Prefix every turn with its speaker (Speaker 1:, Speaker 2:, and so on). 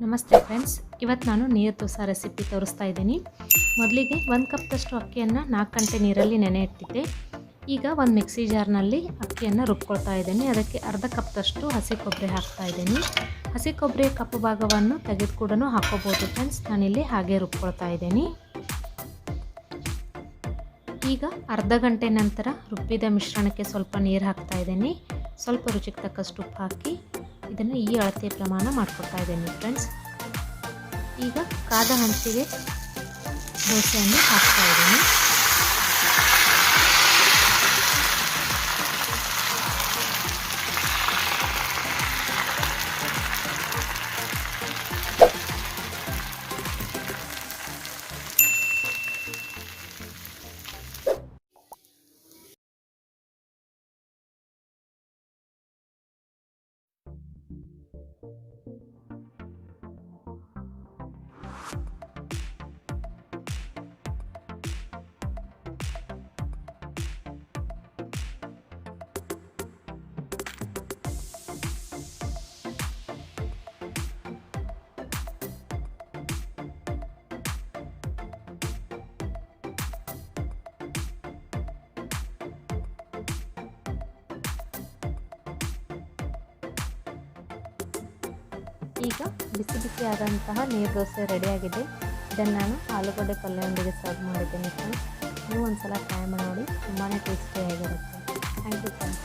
Speaker 1: ನಮಸ್ತೆ ಫ್ರೆಂಡ್ಸ್, ಇವತ್ತು ನಾನು ನೀರು ದೋಸೆ ರೆಸಿಪಿ ತೋರಿಸ್ತಾ ಇದ್ದೀನಿ. ಮೊದಲಿಗೆ 1 ಕಪ್ದಷ್ಟು ಅಕ್ಕಿಯನ್ನು 4 ಗಂಟೆ ನೀರಲ್ಲಿ ನೆನೆ ಇಟ್ಟಿದ್ದೆ. ಈಗ ಒಂದು ಮಿಕ್ಸಿ ಜಾರ್ನಲ್ಲಿ ಅಕ್ಕಿಯನ್ನು ರುಬ್ಕೊಳ್ತಾ ಇದ್ದೀನಿ. ಅದಕ್ಕೆ ಅರ್ಧ ಕಪ್ದಷ್ಟು ಹಸಿ ಕೊಬ್ಬರಿ ಹಾಕ್ತಾ ಇದ್ದೀನಿ. ಹಸಿ ಕೊಬ್ಬರಿ ಕಪ್ಪು ಭಾಗವನ್ನು ತೆಗೆದು ಕೂಡ ಹಾಕೋಬೋದು ಫ್ರೆಂಡ್ಸ್. ನಾನಿಲ್ಲಿ ಹಾಗೆ ರುಬ್ಕೊಳ್ತಾ ಇದ್ದೀನಿ. ಈಗ ಅರ್ಧ ಗಂಟೆ ನಂತರ ರುಬ್ಬಿದ ಮಿಶ್ರಣಕ್ಕೆ ಸ್ವಲ್ಪ ನೀರು ಹಾಕ್ತಾ ಇದ್ದೀನಿ. ಸ್ವಲ್ಪ ರುಚಿಗೆ ತಕ್ಕಷ್ಟು ಉಪ್ಪು ಹಾಕಿ ಇದನ್ನು ಈ ಅಳತೆ ಪ್ರಮಾಣ ಮಾಡ್ಕೊಳ್ತಾ ಇದ್ದೀನಿ ಫ್ರೆಂಡ್ಸ್. ಈಗ ಕಾದ ಹಂಚಿಗೆ ದೋಸೆಯನ್ನು ಹಾಕ್ತಾ ಇದ್ದೀನಿ. ಈಗ ಬಿಸಿ ಬಿಸಿಯಾದಂತಹ ನೀರು ದೋಸೆ ರೆಡಿಯಾಗಿದೆ. ಇದನ್ನು ನಾನು ಆಲೂಗಡ್ಡೆ ಪಲ್ಯದೊಂದಿಗೆ ಸರ್ವ್ ಮಾಡಿದ್ದೇನೆ ಫ್ರೆಂಡ್ಸ್. ನೀವು ಒಂದ್ಸಲ ಟ್ರೈ ಮಾಡಿ ನೋಡಿ, ತುಂಬಾ ಟೇಸ್ಟಿಯಾಗಿರುತ್ತೆ. Thank you friends.